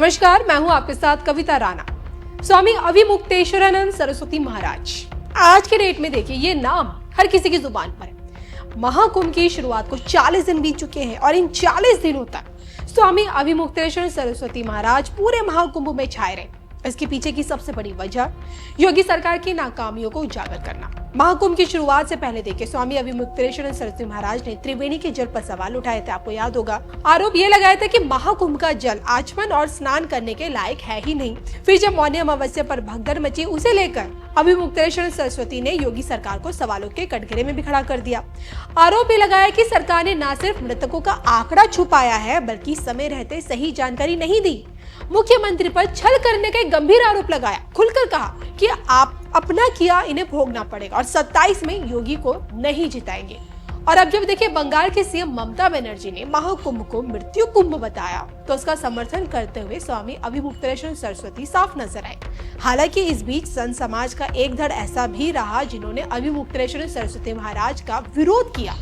नमस्कार, मैं हूं आपके साथ कविता राणा। स्वामी अविमुक्तेश्वरानंद सरस्वती महाराज, आज के डेट में देखिए ये नाम हर किसी की जुबान पर है। महाकुंभ की शुरुआत को 40 दिन बीत चुके हैं और इन 40 दिनों तक स्वामी अविमुक्तेश्वर सरस्वती महाराज पूरे महाकुंभ में छाए रहे। इसके पीछे की सबसे बड़ी वजह योगी सरकार की नाकामियों को उजागर करना। महाकुंभ की शुरुआत से पहले देखिए स्वामी अविमुक्तेश्वर सरस्वती महाराज ने त्रिवेणी के जल पर सवाल उठाए थे। आपको याद होगा, आरोप ये लगाया था कि महाकुंभ का जल आचमन और स्नान करने के लायक है ही नहीं। फिर जब मौनी अमावस्या पर भगदड़ मची, उसे लेकर अविमुक्तेश्वर सरस्वती ने योगी सरकार को सवालों के कटघरे में भी खड़ा कर दिया। आरोप ये लगाया कि सरकार ने न सिर्फ मृतकों का आंकड़ा छुपाया है, बल्कि समय रहते सही जानकारी नहीं दी। मुख्यमंत्री पर छल करने का गंभीर आरोप लगाया। खुलकर कहा कि आप अपना किया इन्हें भोगना पड़ेगा और 27 में योगी को नहीं जिताएंगे। और अब जब देखिए बंगाल के सीएम ममता बनर्जी ने महाकुंभ को मृत्यु कुंभ बताया, तो उसका समर्थन करते हुए स्वामी अविमुक्तेश्वर सरस्वती साफ नजर आए। हालांकि इस बीच संत समाज का एक धड़ ऐसा भी रहा जिन्होंने अविमुक्तेश्वर सरस्वती महाराज का विरोध किया,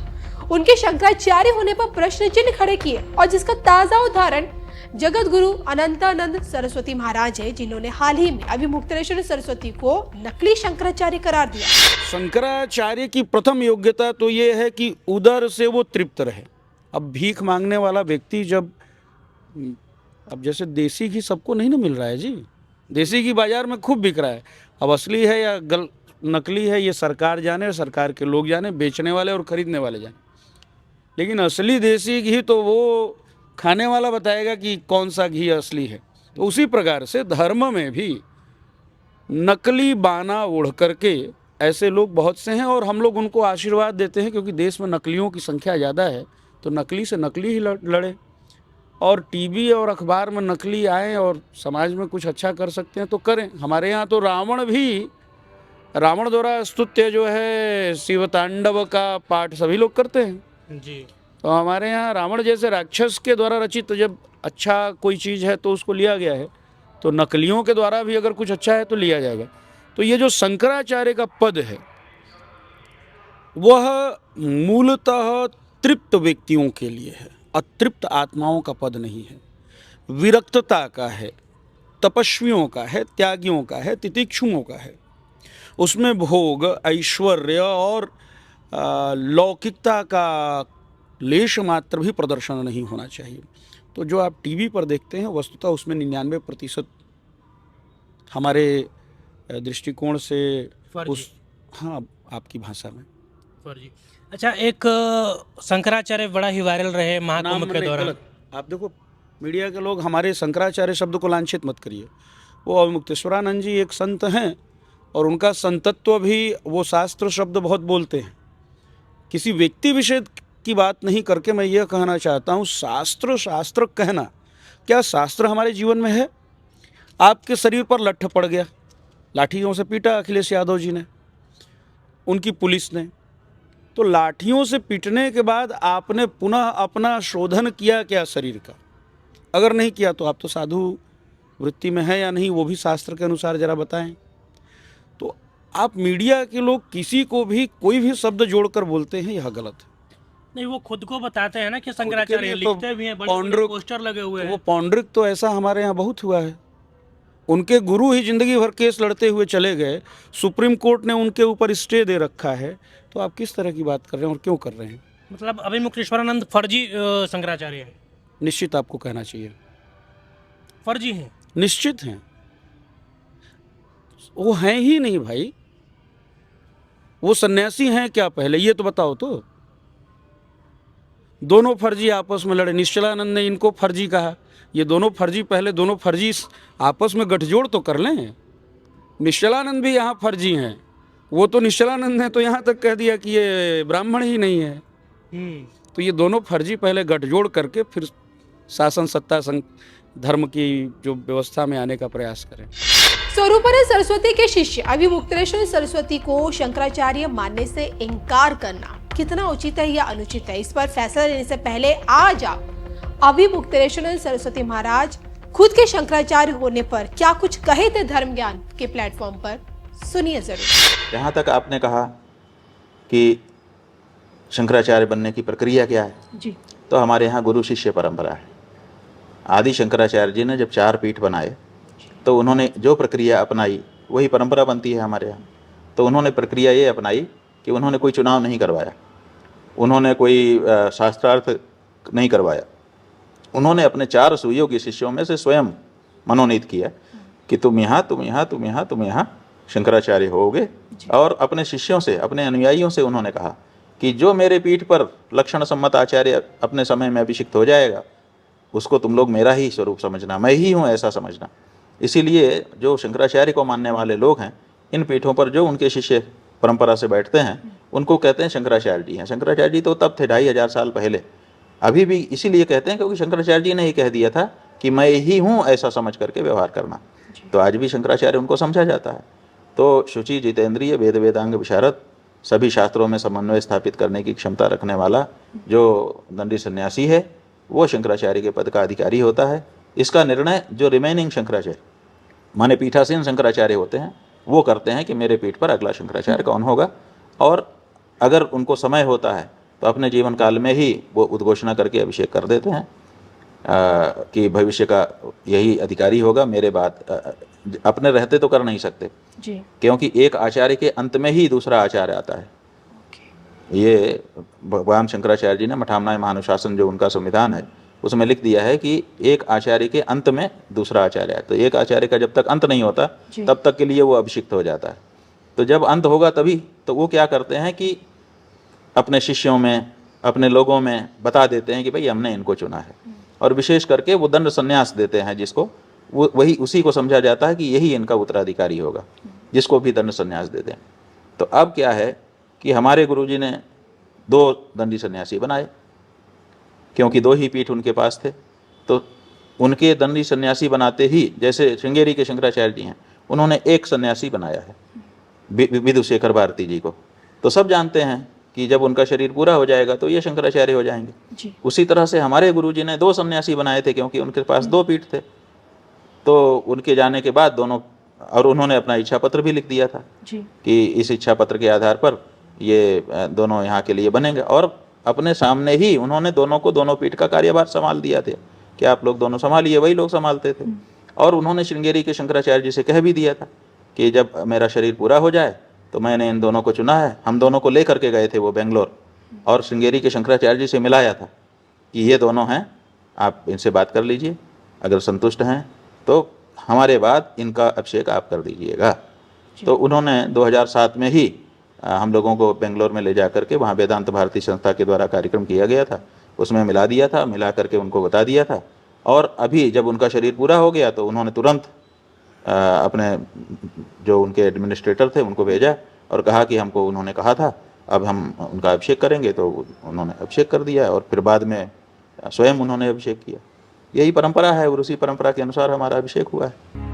उनके शंकराचार्य होने पर प्रश्न चिन्ह खड़े किए। और जिसका ताजा उदाहरण जगत गुरु अनंतानंद सरस्वती महाराज है, जिन्होंने हाल ही में अविमुक्तेश्वर सरस्वती को नकली शंकराचार्य करार दिया। शंकराचार्य की प्रथम योग्यता तो ये है कि उदर से वो तृप्त रहे। अब भीख मांगने वाला व्यक्ति अब जैसे देसी घी सबको नहीं ना मिल रहा है जी, देसी घी बाजार में खूब बिक रहा है। अब असली है या नकली है ये सरकार जाने, सरकार के लोग जाने, बेचने वाले और खरीदने वाले जाने। लेकिन असली देसी घी तो वो खाने वाला बताएगा कि कौन सा घी असली है। तो उसी प्रकार से धर्म में भी नकली बाना ओढ़ करके ऐसे लोग बहुत से हैं और हम लोग उनको आशीर्वाद देते हैं, क्योंकि देश में नकलियों की संख्या ज़्यादा है। तो नकली से नकली ही लड़े, और टीवी और अखबार में नकली आए और समाज में कुछ अच्छा कर सकते हैं तो करें। हमारे यहाँ तो रावण द्वारा स्तुत्य जो है शिवतांडव का पाठ सभी लोग करते हैं जी। तो हमारे यहाँ रावण जैसे राक्षस के द्वारा रचित जब अच्छा कोई चीज़ है तो उसको लिया गया है, तो नकलियों के द्वारा भी अगर कुछ अच्छा है तो लिया जाएगा। तो ये जो शंकराचार्य का पद है वह मूलतः तृप्त व्यक्तियों के लिए है, अतृप्त आत्माओं का पद नहीं है। विरक्तता का है, तपस्वियों का है, त्यागियों का है, तितिक्षुओं का है। उसमें भोग, ऐश्वर्य और लौकिकता का लेश मात्र भी प्रदर्शन नहीं होना चाहिए। तो जो आप टीवी पर देखते हैं वस्तुतः उसमें 99% हमारे दृष्टिकोण से आपकी भाषा में फर्जी। अच्छा, एक शंकराचार्य बड़ा ही वायरल रहे महाकुंभ के दौरान। आप देखो मीडिया के लोग हमारे शंकराचार्य शब्द को लांछित मत करिए। वो अविमुक्तेश्वरानंद जी एक संत हैं और उनका संतत्व भी वो शास्त्र शब्द बहुत बोलते हैं। किसी व्यक्ति विशेष की बात नहीं करके मैं ये कहना चाहता हूँ, शास्त्र कहना, क्या शास्त्र हमारे जीवन में है? आपके शरीर पर लट्ठ पड़ गया, लाठियों से पीटा अखिलेश यादव जी ने, उनकी पुलिस ने, तो लाठियों से पीटने के बाद आपने पुनः अपना शोधन किया क्या शरीर का? अगर नहीं किया तो आप तो साधु वृत्ति में हैं या नहीं, वो भी शास्त्र के अनुसार जरा बताएं। तो आप मीडिया के लोग किसी को भी कोई भी शब्द जोड़कर बोलते हैं, यह गलत है। नहीं, वो खुद को बताते हैं ना कि शंकराचार्य लिखते भी हैं, बड़े पोस्टर लगे हुए हैं। वो पौंड्रिक तो ऐसा हमारे यहाँ बहुत हुआ है। उनके गुरु ही जिंदगी भर केस लड़ते हुए चले गए, सुप्रीम कोर्ट ने उनके ऊपर स्टे दे रखा है। तो आप किस तरह की बात कर रहे हैं और क्यों कर रहे हैं? मतलब अविमुक्तेश्वरानंद फर्जी शंकराचार्य है? निश्चित आपको कहना चाहिए फर्जी हैं, निश्चित हैं। वो हैं ही नहीं भाई, वो सन्यासी हैं क्या पहले ये तो बताओ। तो दोनों फर्जी आपस में लड़े, निश्चलानंद ने इनको फर्जी कहा, ये दोनों फर्जी, पहले दोनों फर्जी आपस में गठजोड़ तो कर लें। निश्चलानंद भी यहाँ फर्जी हैं, वो तो निश्चलानंद ने तो यहाँ तक कह दिया कि ये ब्राह्मण ही नहीं है। तो ये दोनों फर्जी पहले गठजोड़ करके फिर शासन सत्ता धर्म की जो व्यवस्था में आने का प्रयास करें। स्वरूपानंद सरस्वती के शिष्य अविमुक्तेश्वर सरस्वती को शंकराचार्य मानने से इनकार करना कितना उचित है या अनुचित है, इस पर फैसला लेने से पहले आज आप अविमुक्तेश्वर सरस्वती महाराज खुद के शंकराचार्य होने पर क्या कुछ कहे थे धर्म ज्ञान के प्लेटफॉर्म पर, सुनिए जरूर। जहाँ तक आपने कहा कि शंकराचार्य बनने की प्रक्रिया क्या है जी, तो हमारे यहाँ गुरु शिष्य परंपरा है। आदि शंकराचार्य जी ने जब 4 पीठ बनाए तो उन्होंने जो प्रक्रिया अपनाई वही परंपरा बनती है हमारे यहाँ। तो उन्होंने प्रक्रिया ये अपनाई कि उन्होंने कोई चुनाव नहीं करवाया, उन्होंने कोई शास्त्रार्थ नहीं करवाया। उन्होंने अपने 4 सुयोग्य शिष्यों में से स्वयं मनोनीत किया कि तुम यहाँ, तुम यहाँ, तुम यहाँ, तुम यहाँ शंकराचार्य होगे। और अपने शिष्यों से, अपने अनुयायियों से उन्होंने कहा कि जो मेरे पीठ पर लक्षण सम्मत आचार्य अपने समय में अभिषिक्त हो जाएगा, उसको तुम लोग मेरा ही स्वरूप समझना, मैं ही हूँ ऐसा समझना। इसीलिए जो शंकराचार्य को मानने वाले लोग हैं, इन पीठों पर जो उनके शिष्य परंपरा से बैठते हैं उनको कहते हैं शंकराचार्य जी हैं। शंकराचार्य जी तो तब थे 2500 साल पहले, अभी भी इसीलिए कहते हैं क्योंकि शंकराचार्य जी ने ही कह दिया था कि मैं ही हूँ ऐसा समझ करके व्यवहार करना। तो आज भी शंकराचार्य उनको समझा जाता है। तो शुचि, जितेंद्रिय, वेद वेदांग विशारद, सभी शास्त्रों में समन्वय स्थापित करने की क्षमता रखने वाला जो दंडी सन्यासी है वो शंकराचार्य के पद का अधिकारी होता है। इसका निर्णय जो रिमेनिंग शंकराचार्य माने पीठासीन शंकराचार्य होते हैं वो करते हैं कि मेरे पीठ पर अगला शंकराचार्य कौन होगा। और अगर उनको समय होता है तो अपने जीवन काल में ही वो उद्घोषणा करके अभिषेक कर देते हैं कि भविष्य का यही अधिकारी होगा मेरे बाद। अपने रहते तो कर नहीं सकते जी, क्योंकि एक आचार्य के अंत में ही दूसरा आचार्य आता है। ये भगवान शंकराचार्य जी ने मठामनाय महानुशासन जो उनका संविधान है उसमें लिख दिया है कि एक आचार्य के अंत में दूसरा आचार्य है। तो एक आचार्य का जब तक अंत नहीं होता तब तक के लिए वो अभिषिक्त हो जाता है। तो जब अंत होगा तभी तो वो क्या करते हैं कि अपने शिष्यों में, अपने लोगों में बता देते हैं कि भाई हमने इनको चुना है। और विशेष करके वो दंड संन्यास देते हैं जिसको, वो वही उसी को समझा जाता है कि यही इनका उत्तराधिकारी होगा, जिसको भी दंड संन्यास देते हैं। तो अब क्या है कि हमारे गुरुजी ने 2 दंडी सन्यासी बनाए क्योंकि 2 ही पीठ उनके पास थे। तो उनके दंडी सन्यासी बनाते ही, जैसे श्रृंगेरी के शंकराचार्य जी हैं, उन्होंने 1 सन्यासी बनाया है विदुशेखर भारती जी को। तो सब जानते हैं कि जब उनका शरीर पूरा हो जाएगा तो ये शंकराचार्य हो जाएंगे जी। उसी तरह से हमारे गुरुजी ने 2 सन्यासी बनाए थे क्योंकि उनके पास 2 पीठ थे। तो उनके जाने के बाद दोनों, और उन्होंने अपना इच्छा पत्र भी लिख दिया था जी। कि इस इच्छा पत्र के आधार पर ये दोनों यहाँ के लिए बनेंगे। और अपने सामने ही उन्होंने दोनों को दोनों पीठ का कार्यभार संभाल दिया था कि आप लोग दोनों संभालिए, वही लोग संभालते थे। और उन्होंने श्रृंगेरी के शंकराचार्य जी से कह भी दिया था कि जब मेरा शरीर पूरा हो जाए तो मैंने इन दोनों को चुना है। हम दोनों को लेकर के गए थे वो बेंगलोर, और श्रृंगेरी के शंकराचार्य जी से मिलाया था कि ये दोनों हैं, आप इनसे बात कर लीजिए, अगर संतुष्ट हैं तो हमारे बाद इनका अभिषेक आप कर दीजिएगा। तो उन्होंने 2007 में ही हम लोगों को बेंगलोर में ले जा करके वहाँ वेदांत भारती संस्था के द्वारा कार्यक्रम किया गया था, उसमें मिला दिया था, मिला करके उनको बता दिया था। और अभी जब उनका शरीर पूरा हो गया तो उन्होंने तुरंत अपने जो उनके एडमिनिस्ट्रेटर थे उनको भेजा और कहा कि हमको उन्होंने कहा था अब हम उनका अभिषेक करेंगे। तो उन्होंने अभिषेक कर दिया और फिर बाद में स्वयं उन्होंने अभिषेक किया। यही परंपरा है और उसी परंपरा के अनुसार हमारा अभिषेक हुआ है।